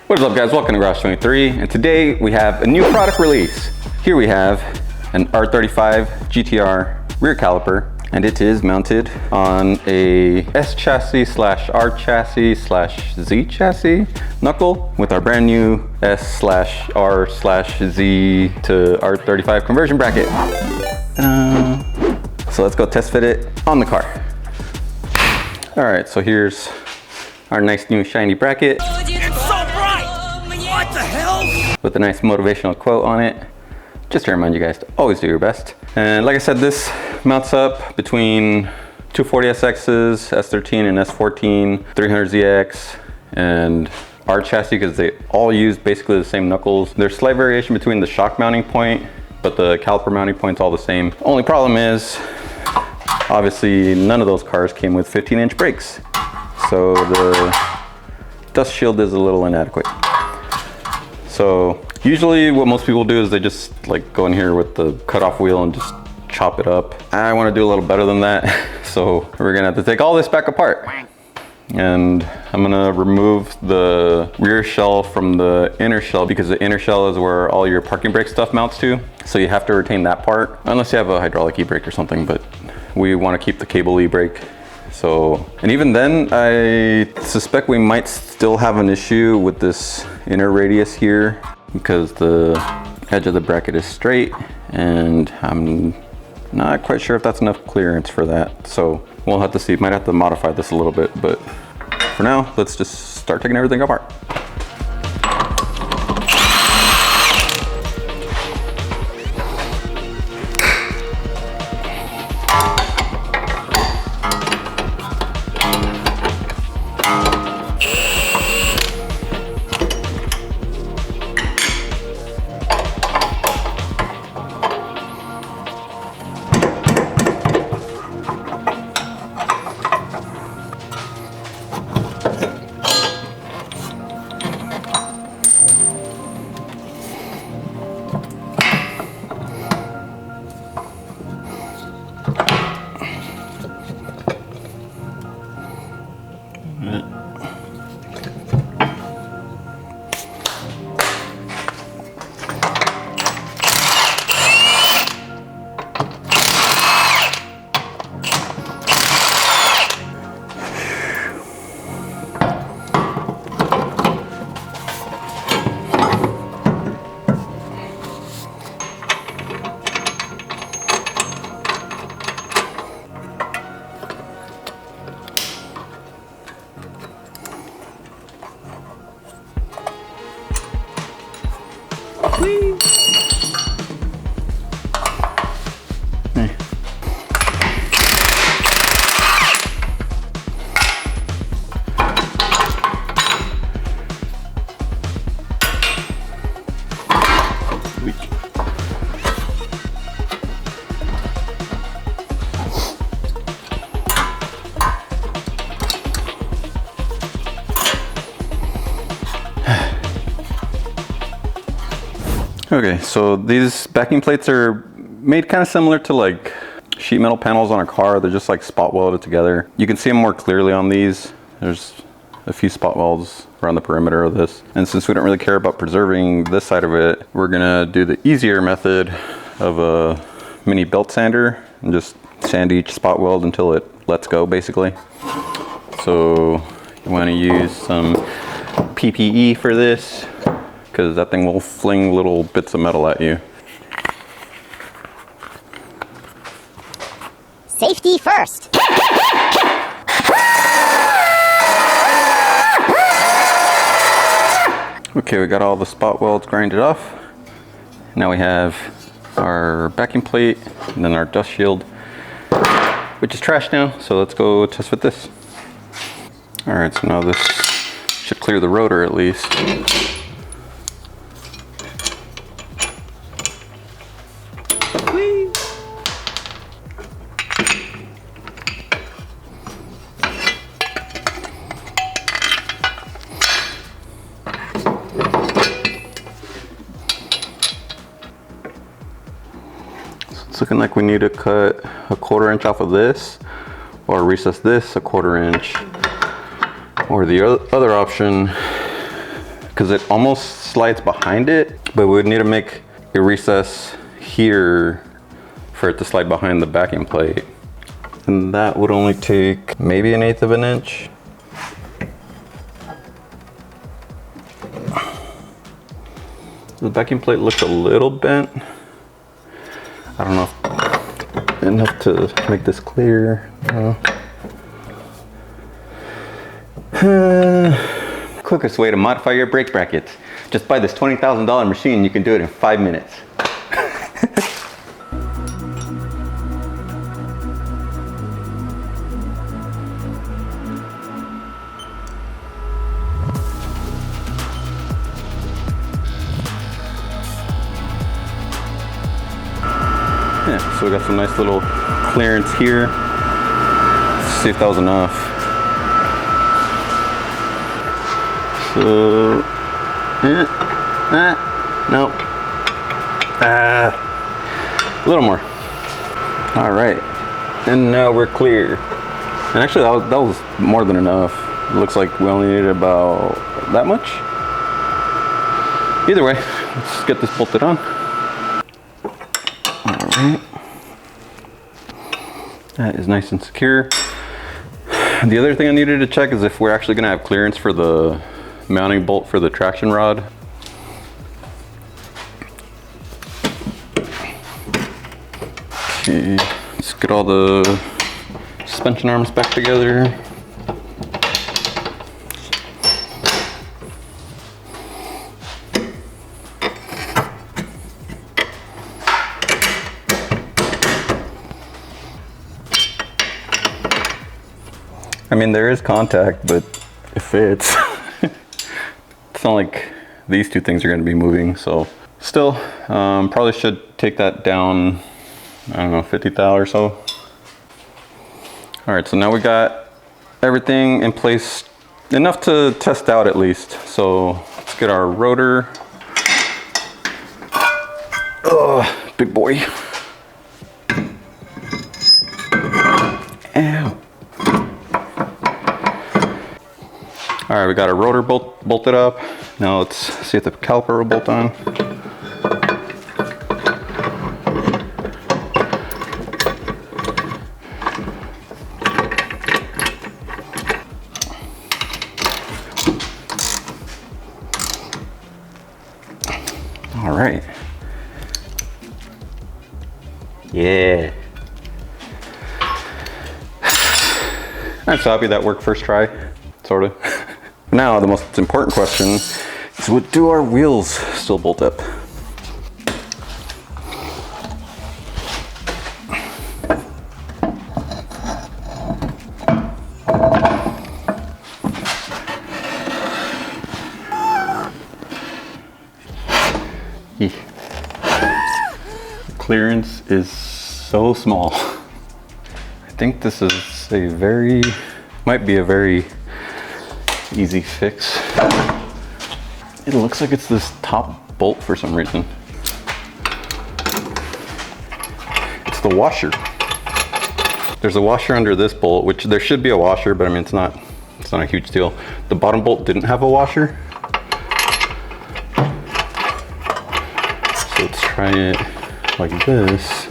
What is up, guys? Welcome to Garage 23, and today we have a new product release. Here we have an R35 GTR rear caliper, and it is mounted on a S chassis slash R chassis slash Z chassis knuckle with our brand new S slash R slash Z to R35 conversion bracket. So let's go test fit it on the car. All right, so here's our nice new shiny bracket. What the hell? With a nice motivational quote on it, just to remind you guys to always do your best. And like I said, this mounts up between 240SXs, S13 and S14, 300ZX, and our chassis, because they all use basically the same knuckles. There's slight variation between the shock mounting point, but the caliper mounting point's all the same. Only problem is, obviously, none of those cars came with 15-inch brakes, so the dust shield is a little inadequate. So usually what most people do is they just like go in here with the cutoff wheel and just chop it up. I want to do a little better than that. So we're gonna have to take all this back apart. And I'm gonna remove the rear shell from the inner shell, because the inner shell is where all your parking brake stuff mounts to. So you have to retain that part, unless you have a hydraulic e-brake or something, but we want to keep the cable e-brake. So, and even then, I suspect we might still have an issue with this inner radius here, because the edge of the bracket is straight, and I'm not quite sure if that's enough clearance for that. So we'll have to see. Might have to modify this a little bit, but for now, let's just start taking everything apart. Okay, so these backing plates are made kind of similar to like sheet metal panels on a car. They're just like spot welded together. You can see them more clearly on these. There's a few spot welds around the perimeter of this. And since we don't really care about preserving this side of it, we're gonna do the easier method of a mini belt sander and just sand each spot weld until it lets go, basically. So you wanna use some PPE for this, because that thing will fling little bits of metal at you. Safety first. Okay, we got all the spot welds grinded off. Now we have our backing plate and then our dust shield, which is trash now. So let's go test fit this. All right, so now this should clear the rotor at least. It's looking like we need to cut a 1/4 inch off of this, or recess this a 1/4 inch. Or the other option because it almost slides behind it, but we would need to make a recess here for it to slide behind the backing plate. And that would only take maybe 1/8 of an inch. The backing plate looks a little bent. I don't know if enough to make this clear. Quickest way to modify your brake brackets. Just buy this $20,000 machine. You can do it in 5 minutes. Yeah, so we got some nice little clearance here. Let's see if that was enough. So, nope. A little more. All right, and now we're clear. And actually, that was more than enough. It looks like we only needed about that much. Either way, let's get this bolted on. Alright, that is nice and secure. The other thing I needed to check is if we're actually going to have clearance for the mounting bolt for the traction rod. Okay, let's get all the suspension arms back together. I mean, there is contact, but it fits. It's not like these two things are going to be moving, so still, probably should take that down, I don't know, 50 thou or so. All right, so now we got everything in place, enough to test out at least. So let's get our rotor. Oh, big boy. Ow. All right, we got our rotor bolted up. Now let's see if the caliper will bolt on. All right. Yeah. I'm so happy that worked first try, sort of. Now, the most important question is, do our wheels still bolt up? The clearance is so small. I think this is might be a very easy fix. It looks like it's this top bolt for some reason. It's the washer. There's a washer under this bolt, which there should be a washer, but I mean, it's not a huge deal. The bottom bolt didn't have a washer. So let's try it like this.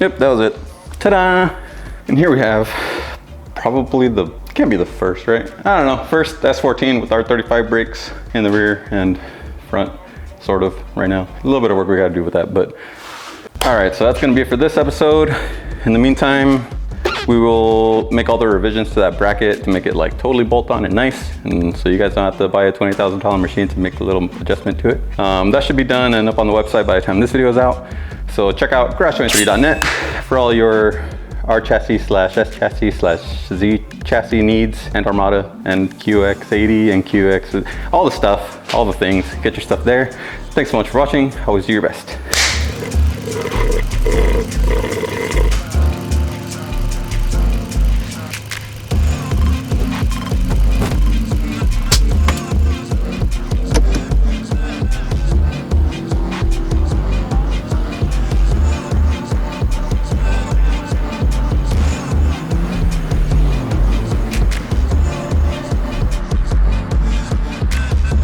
Yep, that was it. Ta-da! And here we have probably can't be the first, right? I don't know, first S14 with R35 brakes in the rear and front, sort of, right now. A little bit of work we gotta do with that, but. All right, so that's gonna be it for this episode. In the meantime, we will make all the revisions to that bracket to make it like totally bolt on and nice. And so you guys don't have to buy a $20,000 machine to make a little adjustment to it. That should be done and up on the website by the time this video is out. So check out garage23.net for all your R chassis / S chassis / Z chassis needs, and Armada and QX80 and QX, all the stuff, all the things. Get your stuff there. Thanks so much for watching. Always do your best.